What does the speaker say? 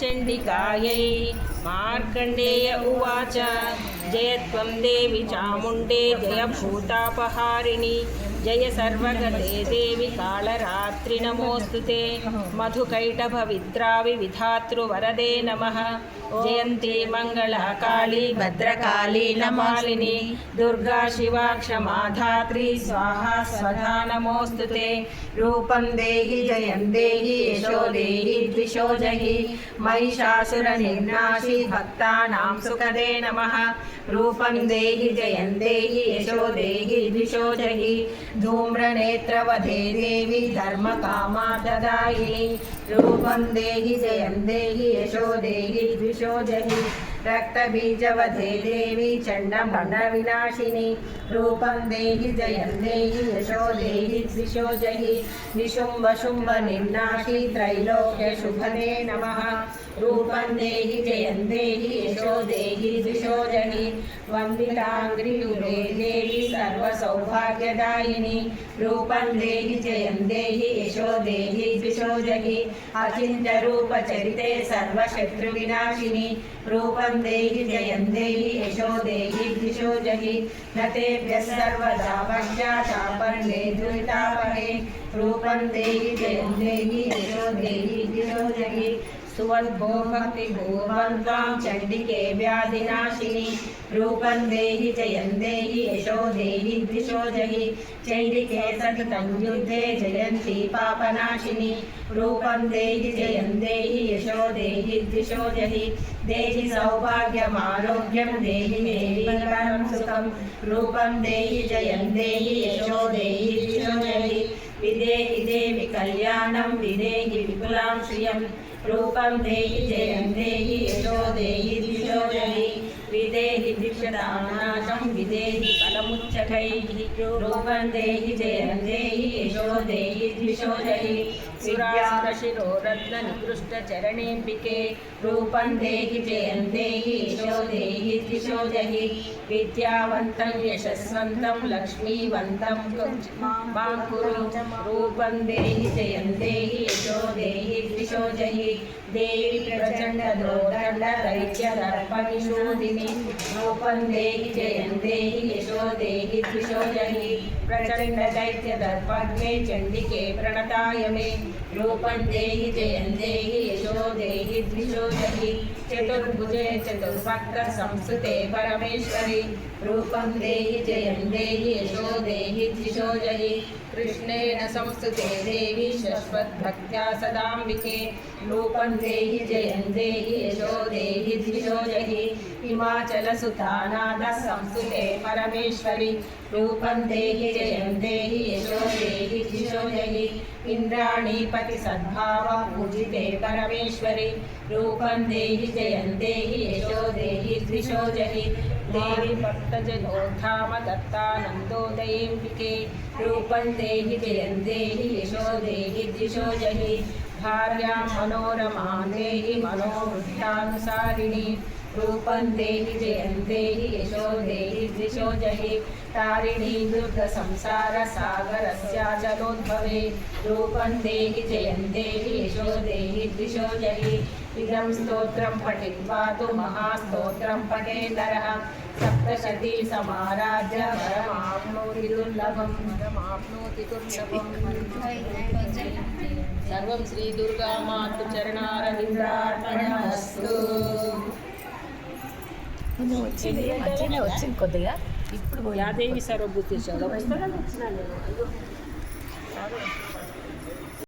चण्डिकायै मार्कण्डेय उवाच जय त्वं देवि चामुण्डे जय भूतापहारिणि जय सर्वगते देवि कालरात्रि नमोऽस्तु ते मधुकैटभविद्रावि विधातृवरदे नमः जयन्ती मङ्गला काली भद्रकाली नमालिनी दुर्गा शिवा क्षमा धात्री स्वाहा स्वधा नमोऽस्तु ते रूपं देहि जयं देहि यशो देहि द्विषो जहि महिषासुरनिर्नाशि भक्तानां सुखदे नमः रूपं देहि जयं देहि यशो देहि द्विषो जहि धूम्रनेत्रवधे देवी धर्मकामाददायिनी रूपं देहि जयं देहि यशो देहि द्विषो जहि रक्तबीजवधे देवी चण्डमण्डविनाशिनी रूपं देहि जयं देहि यशो देहि द्विषो जहि निशुम्भशुम्भनिर्नाशि त्रैलोक्यशुभदे नमः रूपं देहि जयं देहि यशो देहि द्विषो जहि वन्दिताङ्घ्रियुगे देवी सर्वसौभाग्यदायिनी रूपं देहि जयं देहि यशो देहि द्विषो जहि अचिन्त्यरूपचरिते सर्वशत्रुविनाशिनी रूपं देहि जयं देहि यशो देहि द्विषो जहि नतेभ्यः सर्वदा पश्चातापन्ने दुरितापहे रूपं देहि जयं देहि यशो देहि द्विषो जहि सुवद्भो भक्तिपूर्वन्तां चण्डिके व्याधिनाशिनी रूपं देहि जयं देहि यशो देहि द्विषो जहि चण्डिके सततं युद्धे जयन्ती पापनाशिनी रूपं देहि जयं देहि यशो देहि द्विषो जहि देहि सौभाग्यमारोग्यं देहि देवी परं सुखं रूपं देहि जयं देहि यशो देहि द्विषो जहि विदेहि देवि कल्याणं विदेहि विपुलां श्रियं रूपं देहि जयं देहि यशो देहि द्विषो जहि विदेहि दिक्षदानाशं विदेहि बलमुच्चकैः रूपं देहि जयं देहि यशो देहि द्विषो जहि शिरोरत्ननिकृष्टचरणेऽम्बिके रूपं देहि जयं देहि यशो देहि द्विषो जहि विद्यावन्तं यशस्वन्तं लक्ष्मीवन्तं मां कुरु रूपं देहि जयं देहि यशो देहि द्विषो जहि देवी प्रचण्डदोदण्डदैत्यदर्पनिषूदिनी रूपं देहि जयं देहि यशो देहि द्विषो जहि प्रचण्डदैत्यदर्पज्ञे चण्डिके प्रणताय मे रूपं देहि जयं देहि यशो देहि द्विषो जहि चतुर्भुजे चतुर्भक्तसंस्तुते परमेश्वरि रूपं देहि जयं देहि यशो देहि द्विषो जहि कृष्णेन संस्तुते देवी शश्वद्भक्त्या सदाम्बिके रूपं देहि जयं देहि यशो देहि द्विषो जहि हिमाचलसुतानाथः संस्तुते परमेश्वरि रूपं देहि जयं देहि यशो देहि द्विषो जहि इन्द्राणीपति सद्भाव पूजिते परमेश्वरि रूपं देहि जयं देहि यशो देहि द्विषो जहि देवी भक्तजनोद्धाम दत्तानन्दोदयेऽम्बिके रूपं देहि जयं देहि यशो देहि द्विषो जहि भार्यां मनोरमां देहि मनोवृत्तानुसारिणी रूपं देहि जयं देहि यशो देहि द्विषो जहि तारिणी दुर्गसंसारसागरस्याचलोद्भवे रूपं देहि जयं देहि यशो देहि द्विषो जहि इदं स्तोत्रं पठित्वा तु महास्तोत्रं पठेतरः सप्तशती समाराध्य वरमाप्नोति दुर्लभं सर्वं श्री दुर्गा मातु चरणारविन्दार्पणमस्तु వచ్చింది కొద్దిగా ఇప్పుడు యాదేవి సర్వభూతి చదువు